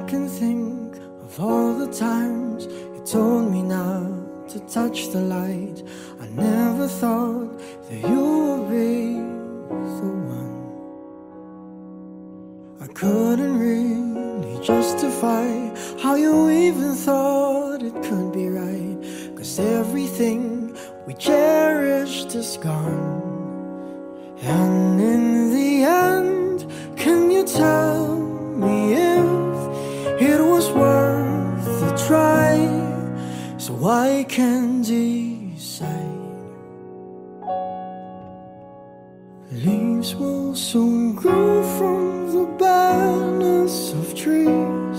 can think of all the times you told me not to touch the light. I never thought that you would be the one. I couldn't really justify how you even thought it could be right, 'cause everything we cherished is gone. And in the end, can you tell me if it was worth a try, so I can decide? Leaves will soon grow from the barrenness of trees,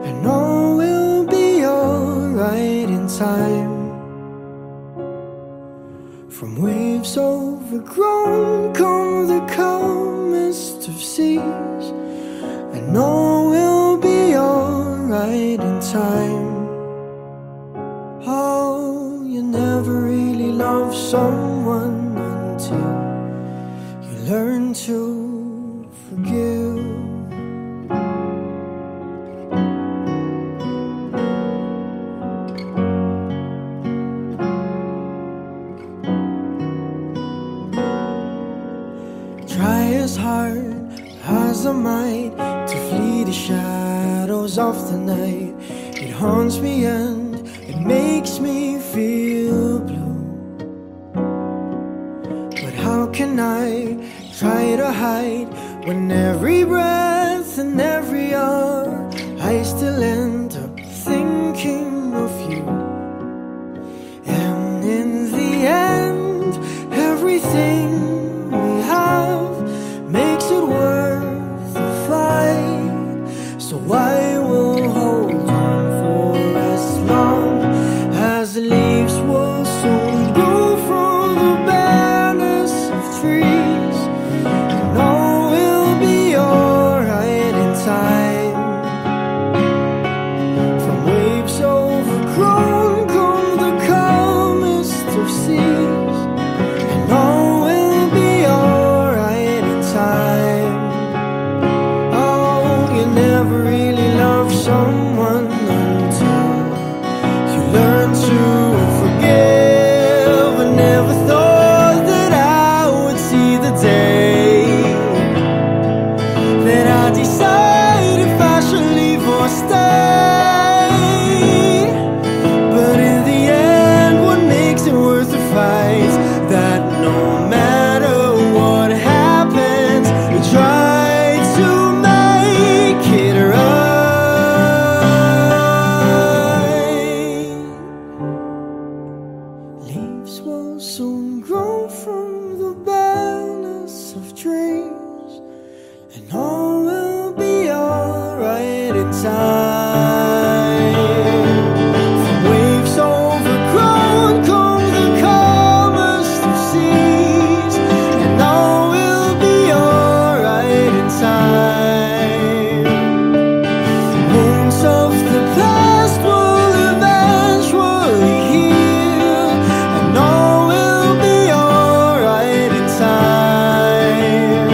and all will be alright in time. From waves overgrown come the calmest of seas, and all will be alright in time. Oh, you never really love someone until you learn to forgive. Try as hard as I might to flee the shadows of the night. It haunts me and it makes me feel blue. But how can I try to hide when every breath and every hour I still end up thinking of you? And in the end, everything we have makes it worth the fight. So I will hold on for as long as the leaves will soon grow from the barrenness of trees, and all will be alright in time. From waves overgrown come the calmest of seas, and all will be alright in time. Oh, you never really love someone until you learn to forgive. I never thought that I would see the day that I decide if I should leave or stay. But in the end, what makes it worth the fight? That no matter what happens, we try to make it right. Leaves will soon grow from the barrenness of trees, and all will be alright in time. From waves overgrown come the calmest of seas, and all will be alright in time. Wounds of the past will eventually heal, and all will be alright in time.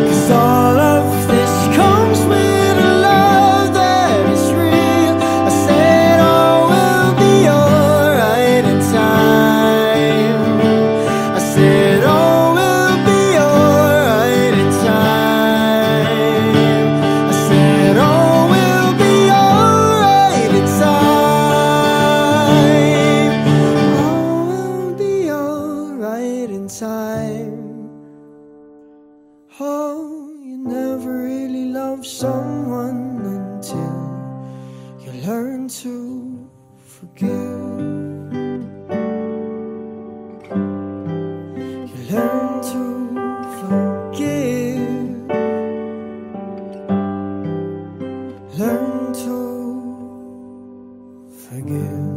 'Cause all of this comes with a love that is real. I said all will be alright in time. I said all will be alright in time. I said all will be alright in time. All will be alright in time. Oh, you never really love someone until you learn to forgive. You learn to forgive. Learn to forgive.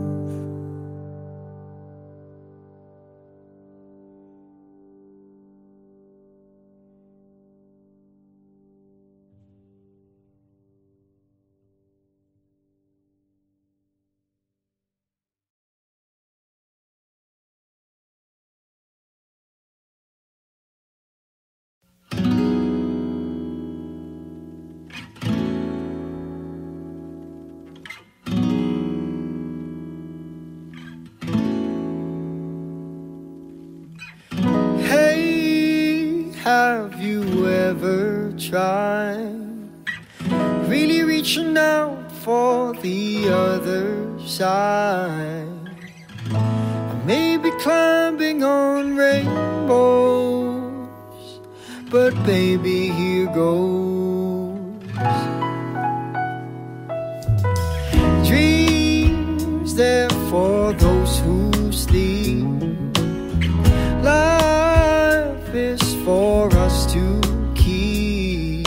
ever tried really reaching out for the other side? I may be climbing on rainbows, but baby, here goes. Dreams there for those who sleep. Life is for us to keep.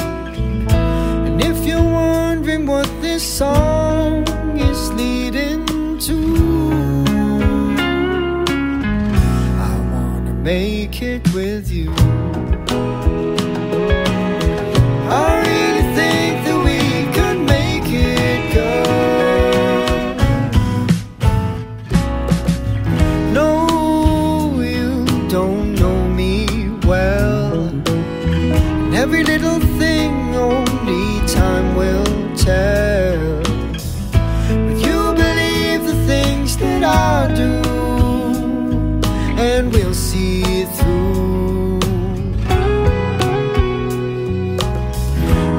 And if you're wondering what this song is leading to, I wanna make it with you. I really think that we could make it, girl. No, you don't know me well, and every little thing only time will tell. But you believe the things that I do, and we'll see it through.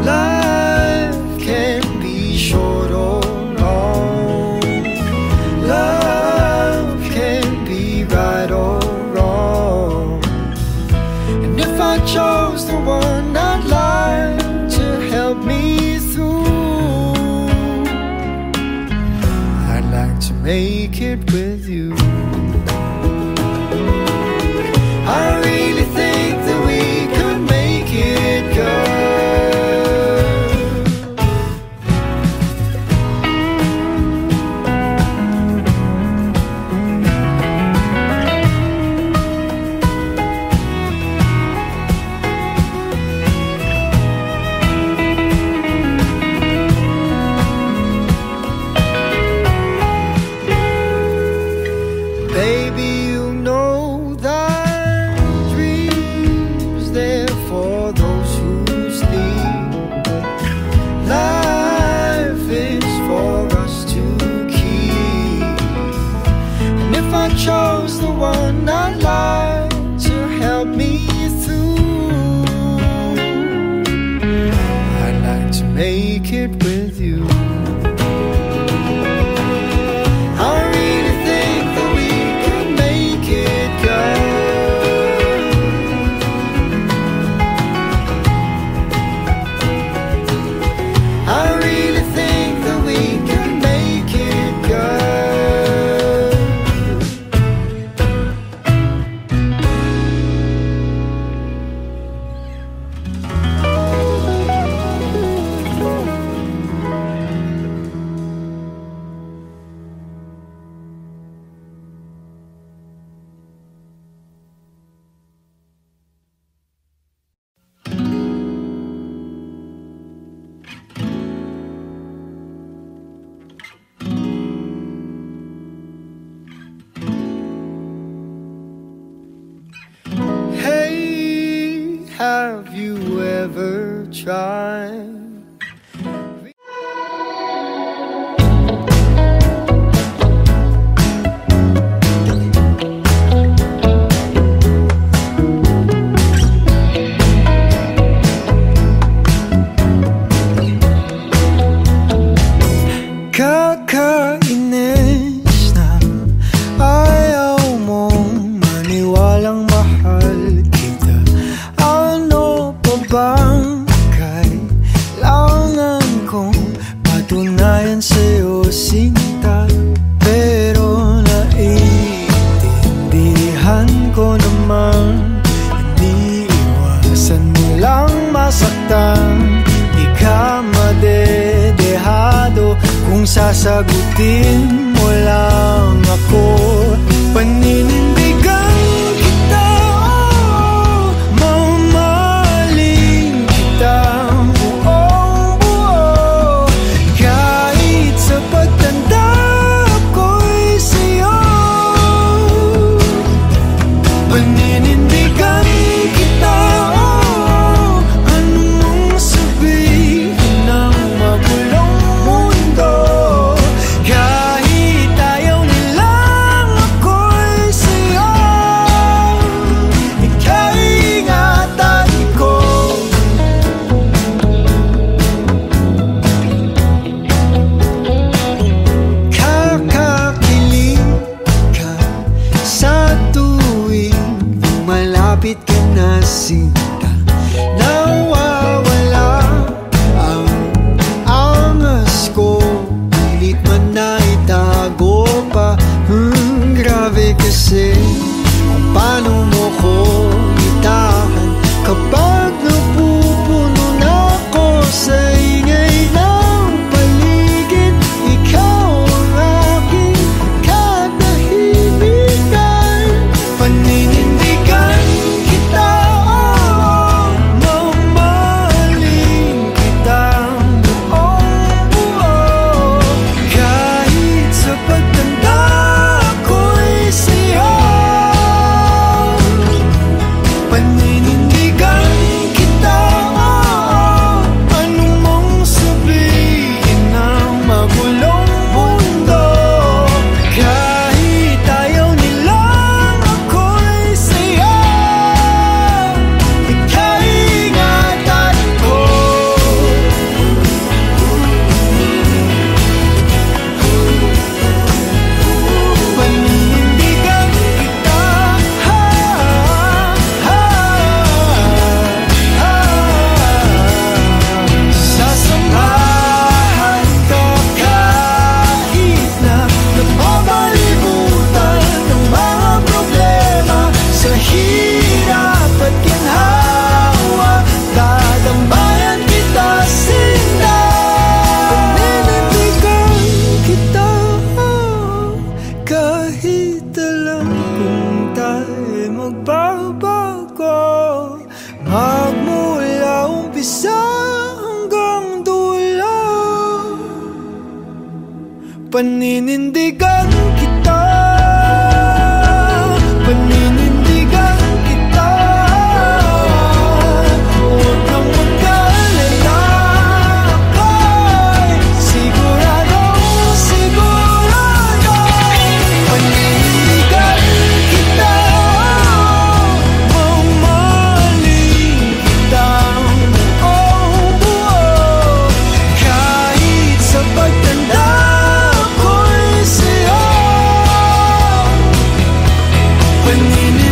Life can be short or long. Love can be right or wrong. And if I chose the one I'd like to help me through, I'd like to make it with you. I really think that we could make it, girl. Baby, you know that dreams there for those who sleep. Life is for us to keep. And if I chose the one I'd like to help me through, I'd like to make it with you. I really think that we could make it, girl. I really think that we can make it, girl. Hey, have you ever tried? Kakainis na ayaw mong maniwalang mahal kita. Ano pa bang kailangan kong patunayan sa'yo, sinta? Pero naiintindihan ko naman, hindi iwasan mo lang masaktan. Di ka madedehado kung sasagutin mo lang ako. Paninindigan kita, oh, mamahalin kita buong buo. Kahit sa pagtanda ko'y sa'yo, paninindigan kita, oh, anong sabihin ng magulong mundo. Kahit ayaw nilang kasi kung paano mo ko itahan kapag napupuno na ako sa ingay ng paligid. Ikaw ang aking katahimikan. Paninindigan kita, mamahalin kitang buong buo. Kahit sa pagtanda ko'y sa'yo. Paninindigan kita, anong mong sabihin ng magulong mundo. Kahit ayaw nilang ako'y sa'yo, ika'y ingatan ko. Paninindigan kita, sasamahan ka kahit na napapalibutan ng mga problema. Sa hirap at ginhawa, dadambayan kita sinta. Paninindigan kita, kahit alam kung tayo'y magbabago, magmula umpisa hanggang dulo. Paninindigan kita, paninindigan kita. Huwag kang mag-alala, ako'y siguradong sigurado. Paninindigan kita, mamahalin kitang buong buo. Kahit sa pagtanda ko'y sa'yo. Paninindigan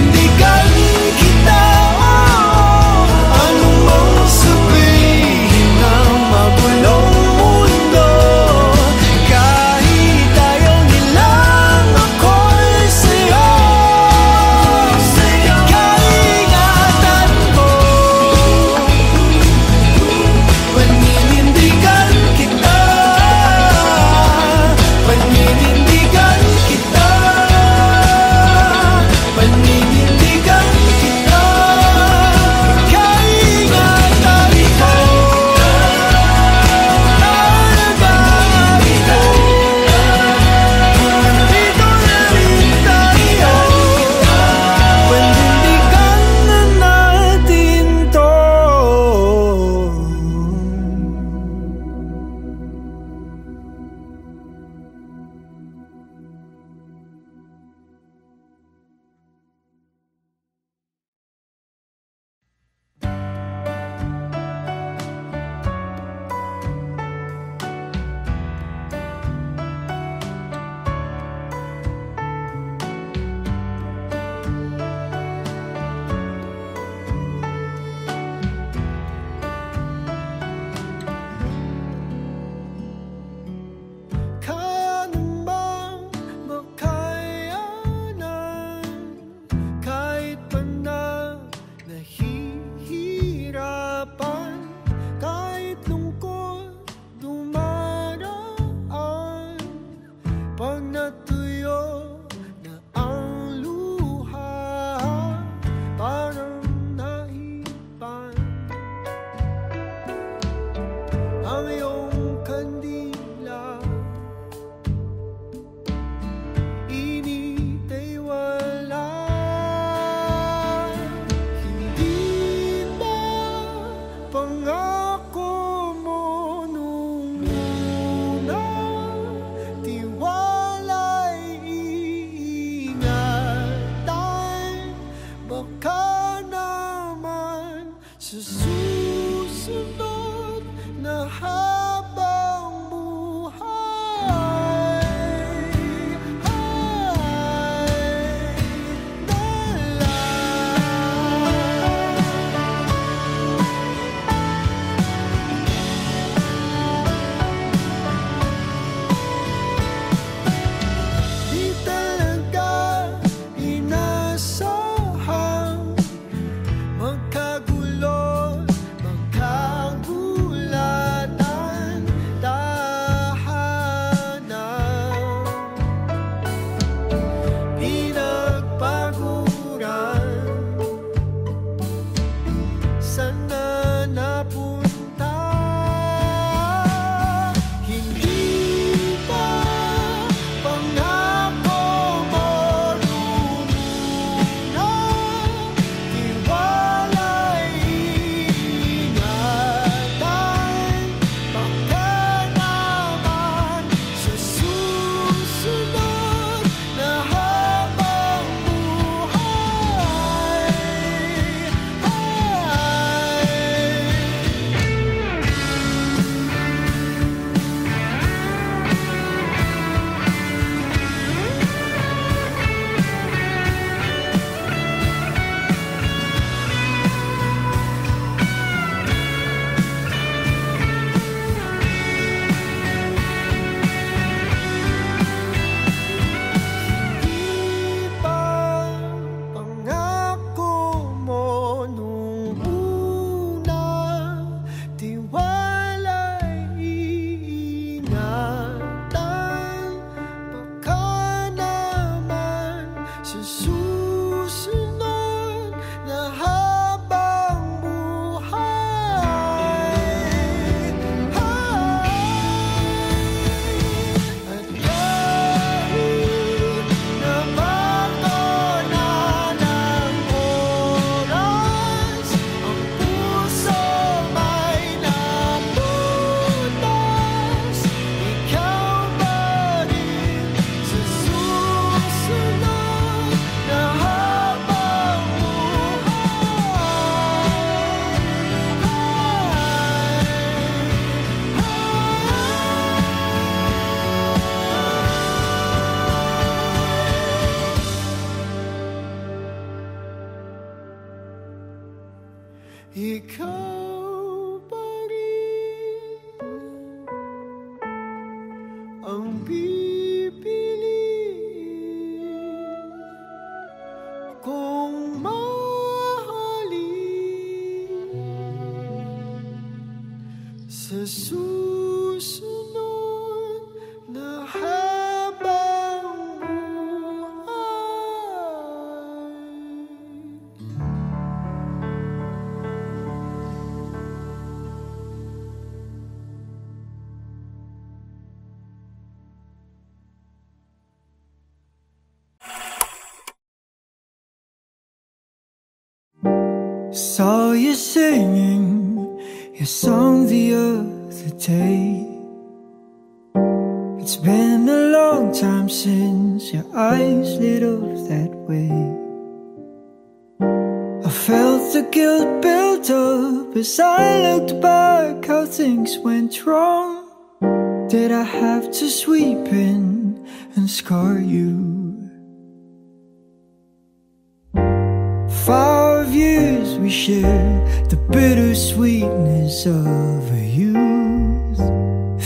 saw you singing your song the other day. It's been a long time since your eyes lit up that way. I felt the guilt build up as I looked back how things went wrong. Did I have to sweep in and scar you? 5 years we shared the bittersweetness of a youth.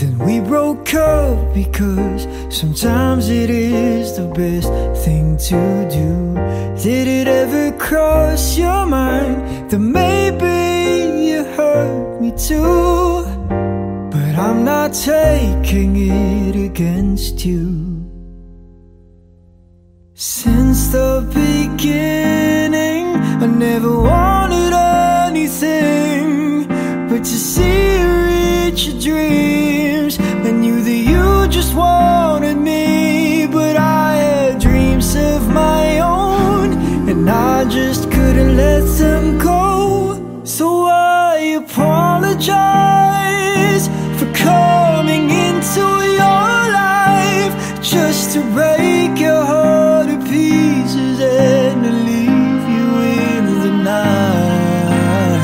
Then we broke up because sometimes it is the best thing to do. Did it ever cross your mind that maybe you hurt me too? But I'm not taking it against you. Since the beginning, I never wanted anything but to see you reach your dreams. I knew that you just wanted me, but I had dreams of my own, and I just couldn't let them go. So I apologize for coming into your life just to break your heart to pieces and to leave you in the night.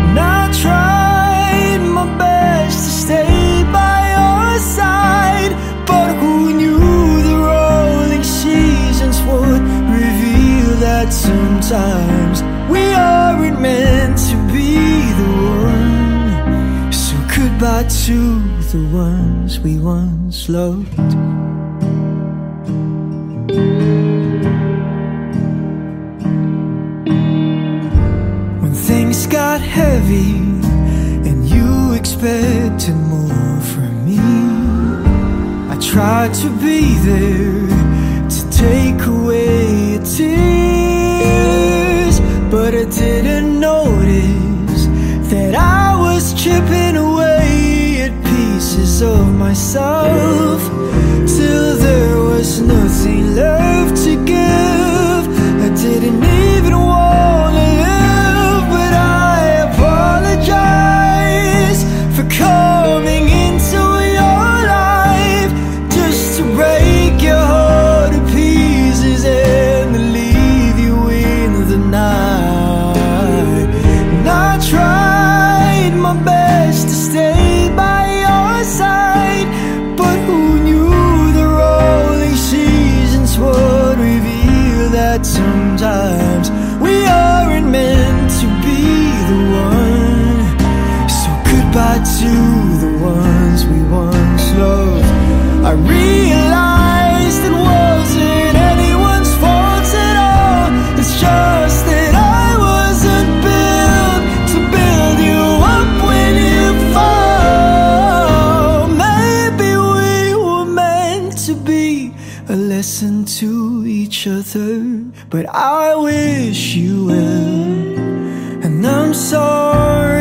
And I tried my best to stay by your side, but who knew the rolling seasons would reveal that sometimes we aren't meant to be the one. So goodbye to the ones we once loved. When things got heavy and you expected more from me, I tried to be there to take away your tears, but I didn't notice that I was chipping away at pieces of myself till there was nothing left to give. I didn't even want to live, but I apologize for coming into your life just to break your heart to pieces and to leave you in the night. And I tried my best to stay by your side, but who knew the rolling seasons would reveal that sometimes we aren't meant to be the one. So goodbye to the ones we once loved. I realized it wasn't anyone's fault at all. It's just that I wasn't built to build you up when you fall. Maybe we were meant to be a lesson to each other, but I wish you well, and I'm sorry.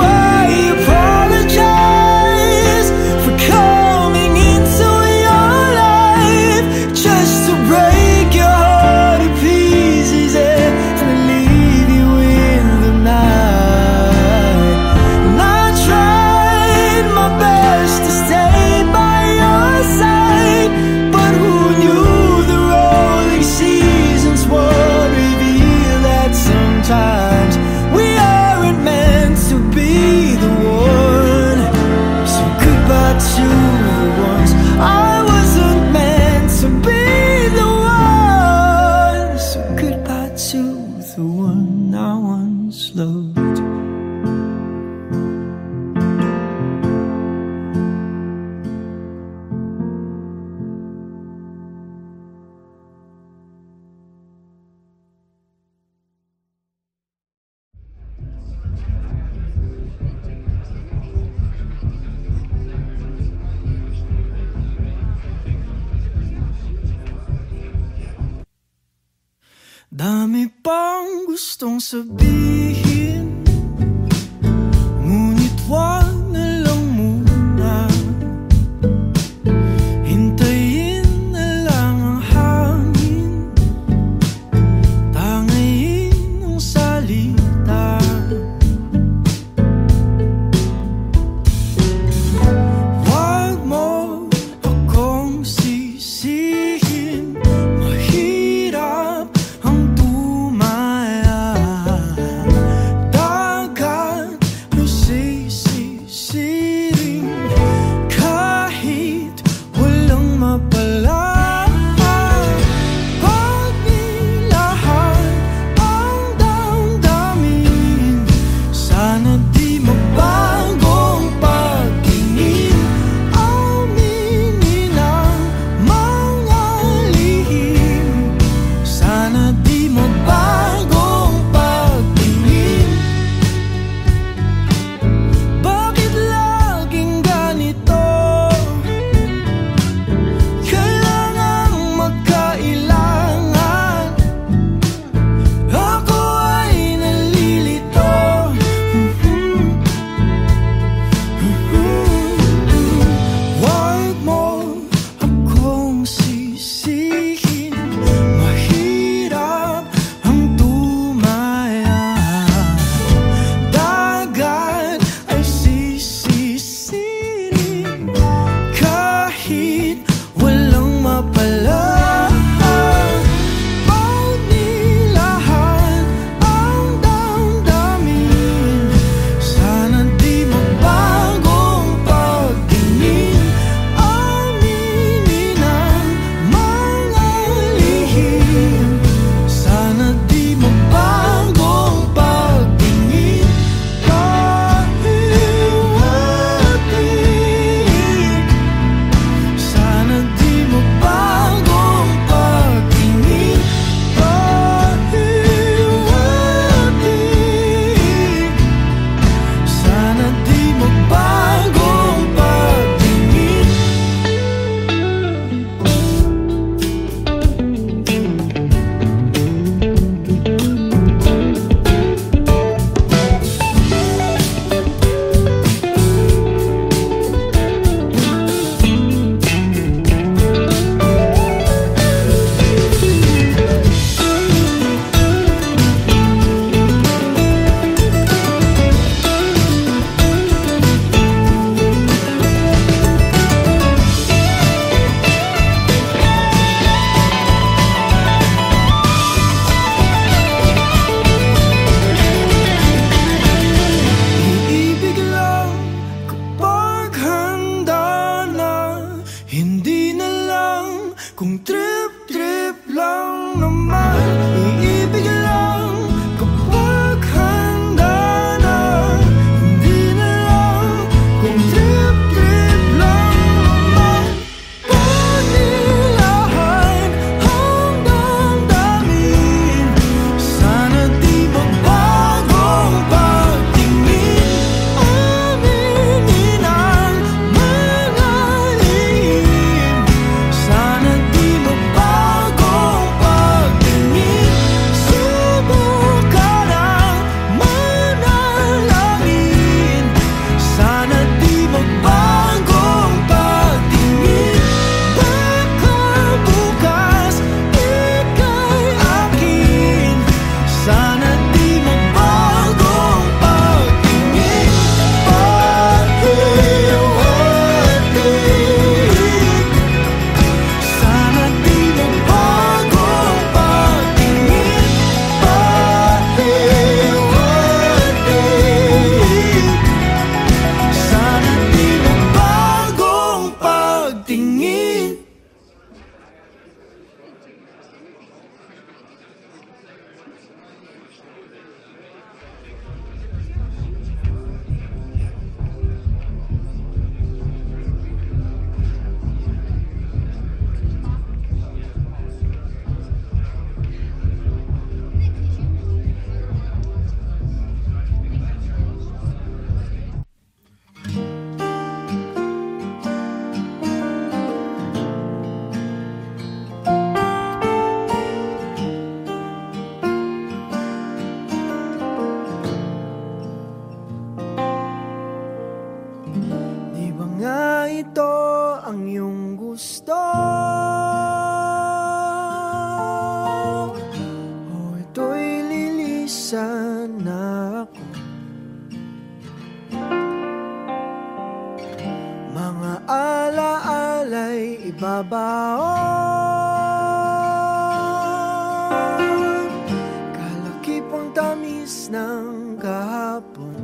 I apologize for coming into your life just to break your heart to pieces and to leave you in the night. And I tried my best to stay by your side, but who knew the rolling seasons would reveal that sometimes we aren't meant to be the one. So goodbye to the ones I wasn't meant to be the one. So goodbye to the one I once loved. Dami pang gustong sabihin, ngunit wag na lang muna. Hintayin na lang ang hangin, tangayin ito ang iyong gusto, o ito'y lilisan na ako. Mga alaala'y ibabaon, kalakipang tamis ng kahapon.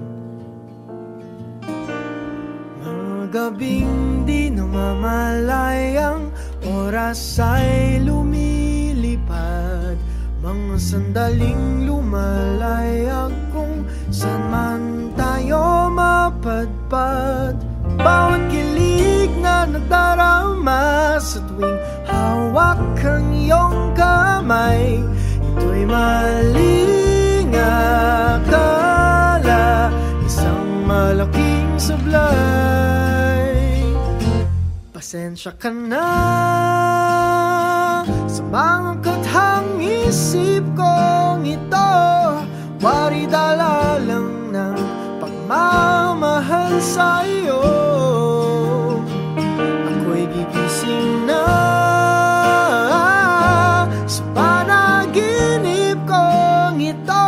Mga gabing di namamalayang oras ay lumilipad, mga sandaling lumalayag kung saan man tayo mapadpad. Bawat kilig na nagdarama sa tuwing hawak ang iyong kamay, ito'y maling akala, isang malaking sablay. Pasensya ka na sa mga kathang isip kong ito, wari dala lang ng pagmamahal sa iyo. Ako'y gigising na sa panaginip kong ito,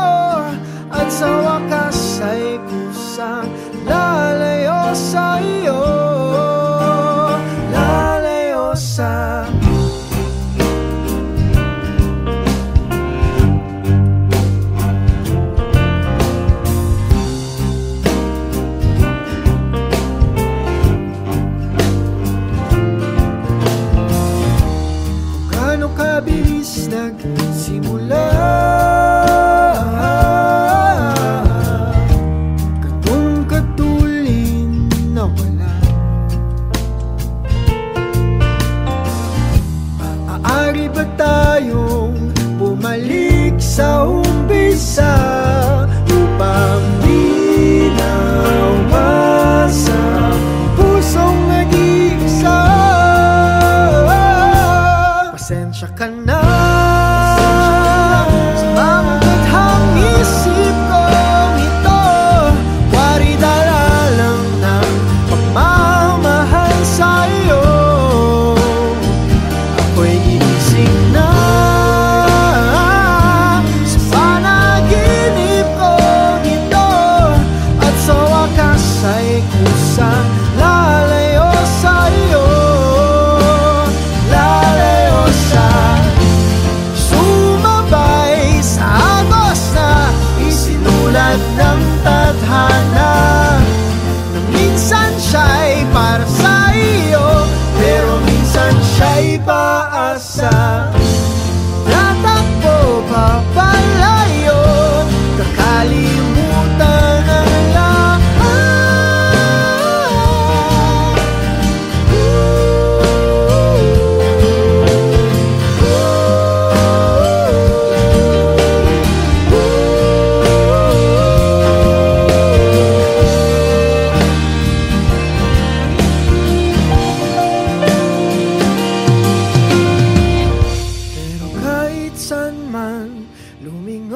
at sa wakas ay kusang lalayo sa iyo, lalayo sa kabilis nagsimula, katong katulin na wala. Maaari ba tayong bumalik sa umpisa upang di nawasa pusong nag-iisa? Pasensya ka na sa mga kathang isip kong ito, wari dala lang ng pagmamahal sa iyo. Ako'y gigising na sa panaginip kong ito, at sa wakas ay kusang lalayo sa iyo, sumabay sa agos na isinulat ng tadhana, na minsan siya'y para sa iyo, pero minsan siya'y paasa. Tatakbo papalayo, kakalimutan ang lahat. Saan man lumingon,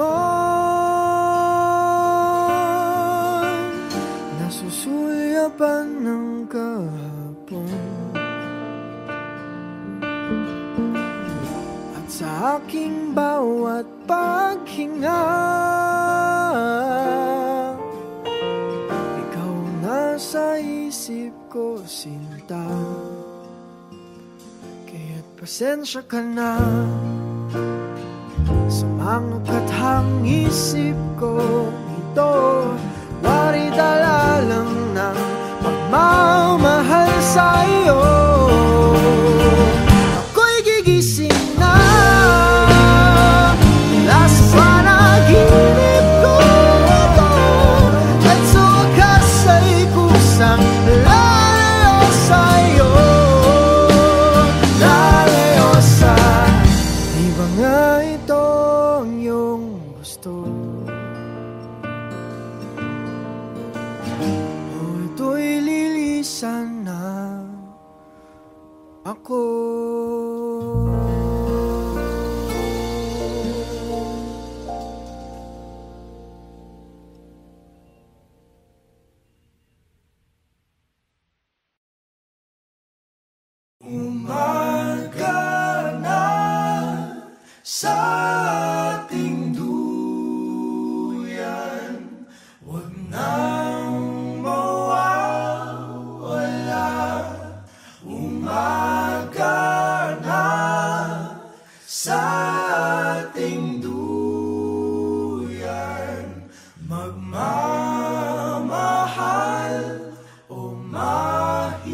nasusulyapan ng kahapon, at sa aking bawat paghinga, ikaw nasa isip ko, sinta. Kaya't pasensya ka na sa mga kathang isip ko ito, wari dala lang ng pagmamahal sa iyo. Ako'y gigising na mula sa panaginip ko ito, at sa wakas ay kusang lalayo sa iyo, lalayo sa di ba nga ito ang iyong gusto, o ito'y lilisan na ako. Umaga na sa ating duyan, huwag nang mawawala. Umaga na sa ating duyan, magmamahal o mahiwaga.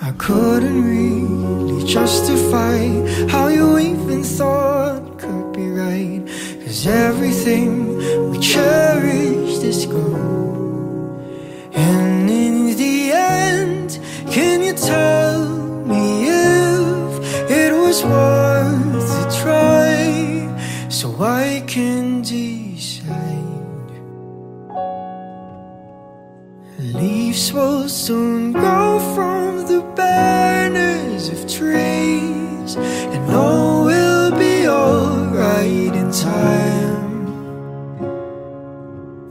I couldn't really justify how you even thought could be right. 'Cause everything we cherished is gone. And in the end, can you tell me if it was worth a try? So I can decide. Leaves will soon grow from the barrenness of trees, and all will be alright in time.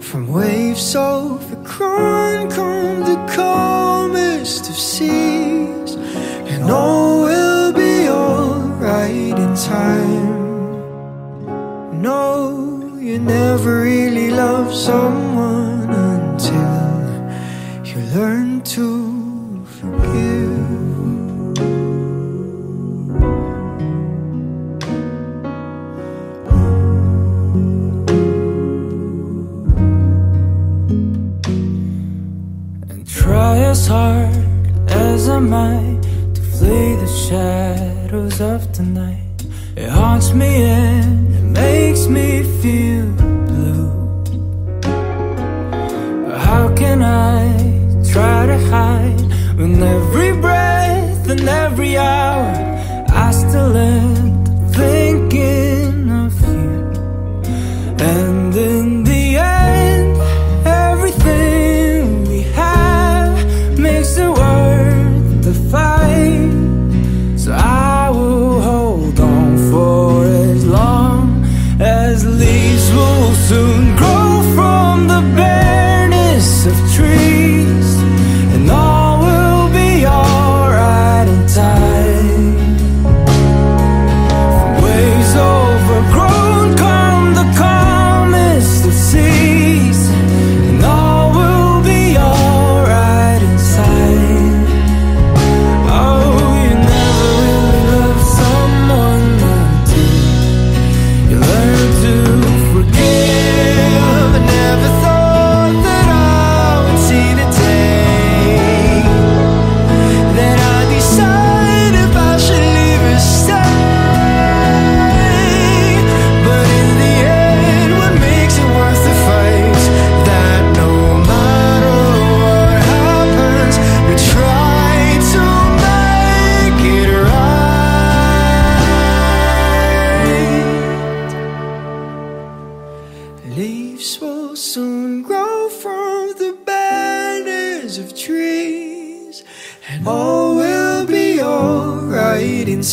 From waves overgrown come the calmest of seas, and all will be alright in time. No, you never really love someone until you learn to forgive. And try as hard as I might to flee the shadows of the night. It haunts me and it makes me feel blue. How can I try to hide when every breath and every hour I still end up thinking of you? And in the end, everything we have makes it worth the fight. So I will hold on for as long as leaves will soon grow from the barrenness of trees, and all will be alright in time. From waves overgrown come the calmest of seas, and all will be alright inside. Oh, you never really love someone until you learn to forgive. I never thought that I would see the day that I decide if I should leave or stay. But in the end, what makes it worth the fight? That no matter what happens, we try to make it right. Leaves will soon grow from the barrenness of trees, and all will be alright in time.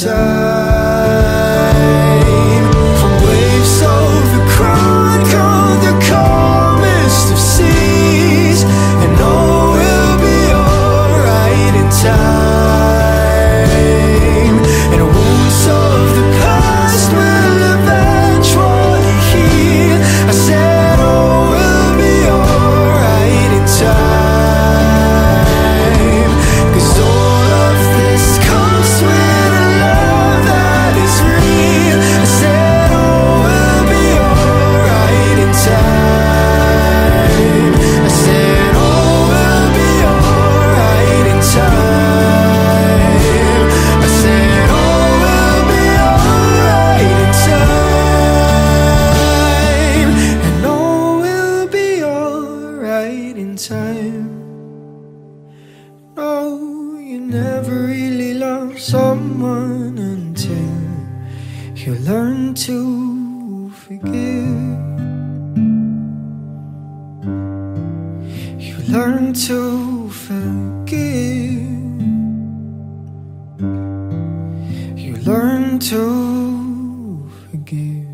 From waves overgrown come the calmest of seas, and all will be alright in time. And wounds of the past will eventually heal. I said all will be alright in time. 'Cause all of this comes with a love that is real. I said all will be alright in time. I said all will be alright in time. I said all will be alright in time. And all will be alright in time. No, you never really love someone until you learn to forgive. You learn to forgive. You learn to forgive.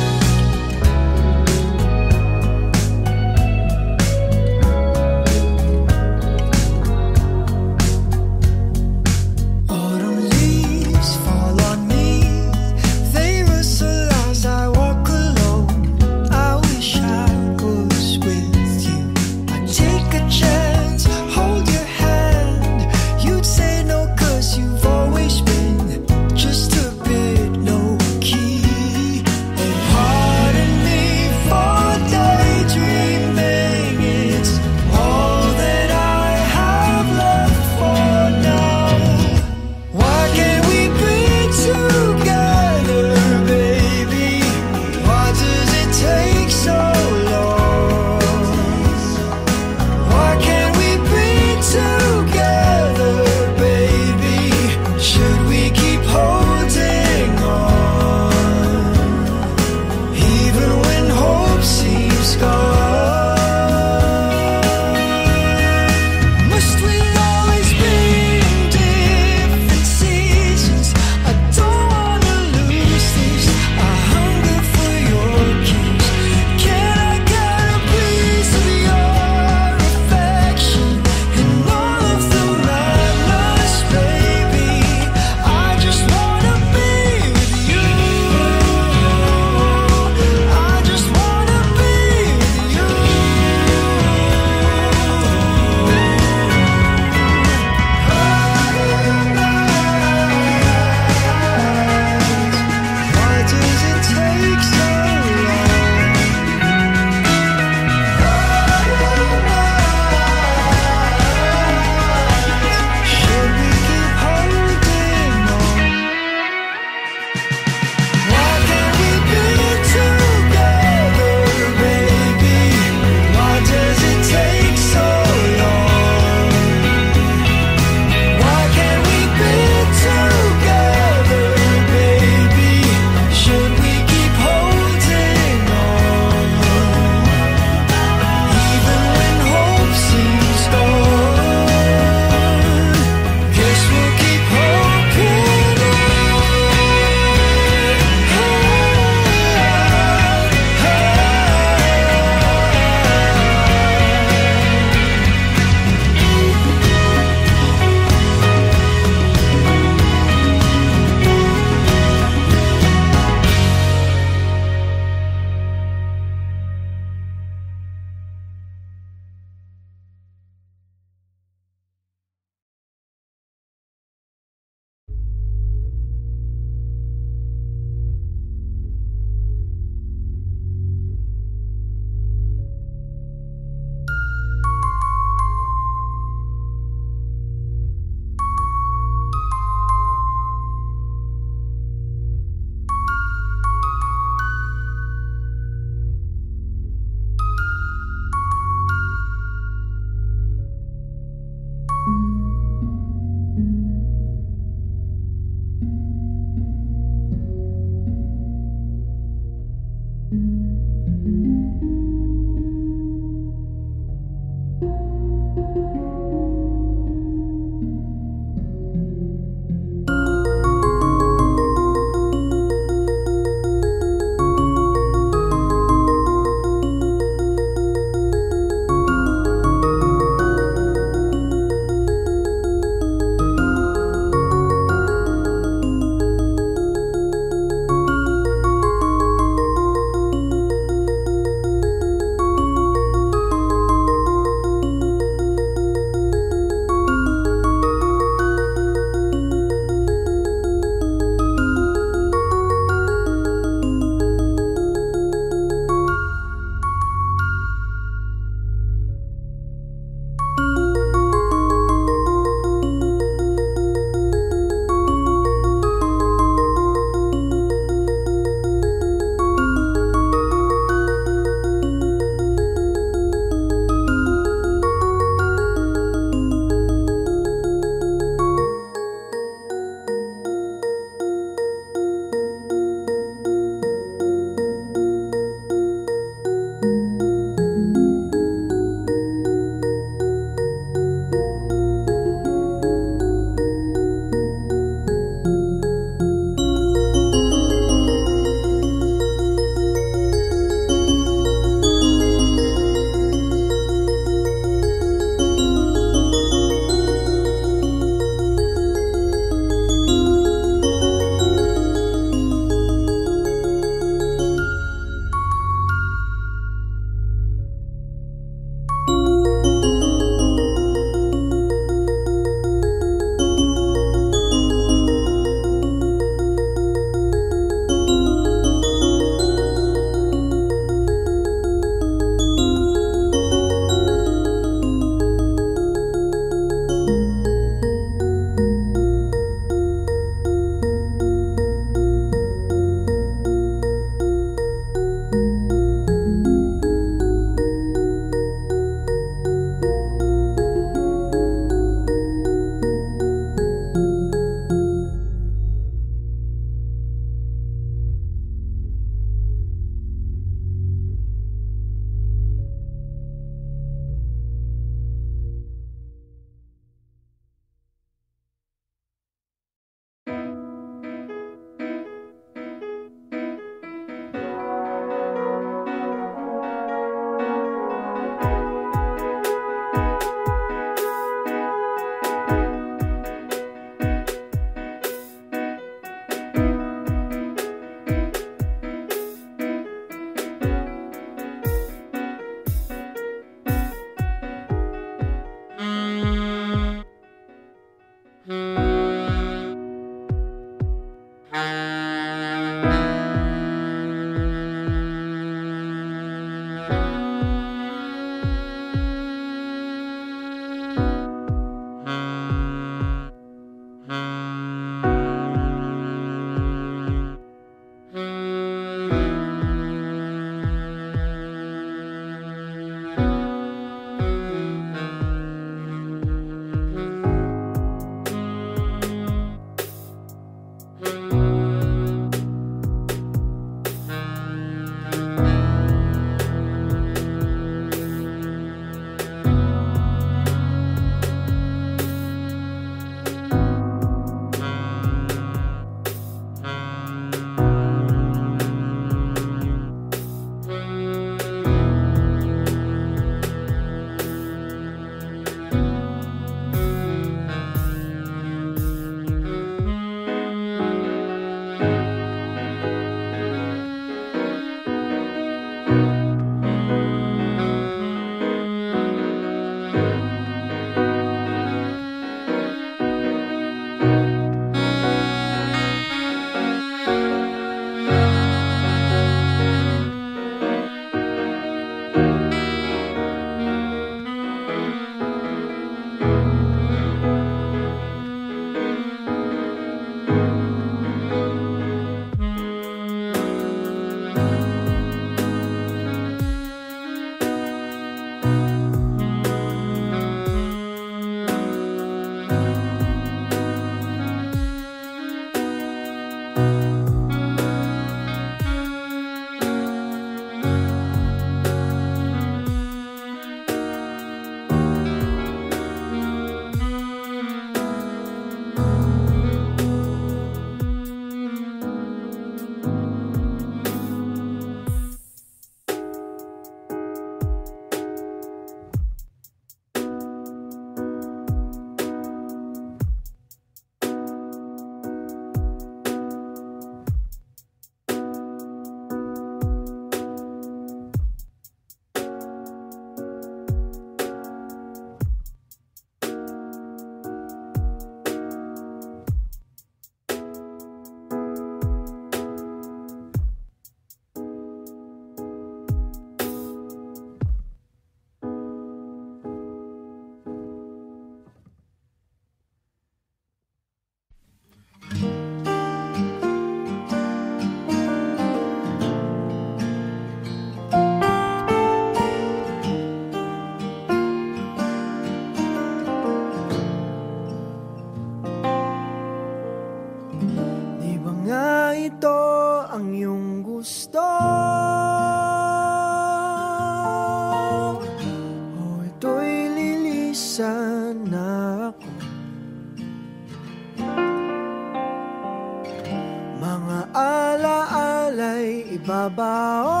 Babaon,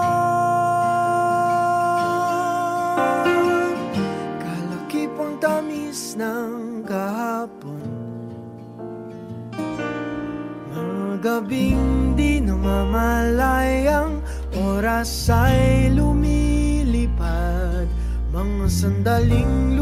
kalakipang tamis ng kahapon, mga gabing di namamalayang oras ay lumilipad, mga sandaling